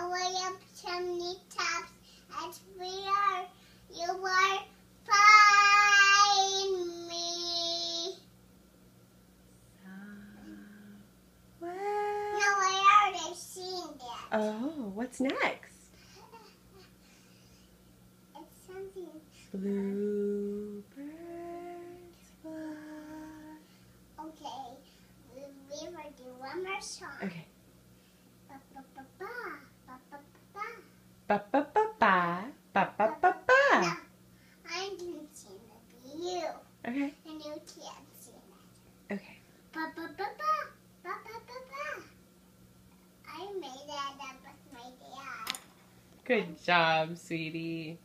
way up chimney tops, as we are, you are find me. Wow. No, I already seen that. Oh, what's next? It's something. Bluebirds fly. Okay, we will do one more song. Okay. Ba-ba-ba-ba, ba-ba-ba-ba. Ba ba ba ba ba ba ba ba. No, I'm gonna sing it to you, Okay. and you can't sing it. Okay. Ba-ba-ba-ba, ba-ba-ba-ba. I made that up with my dad. Good job, sweetie.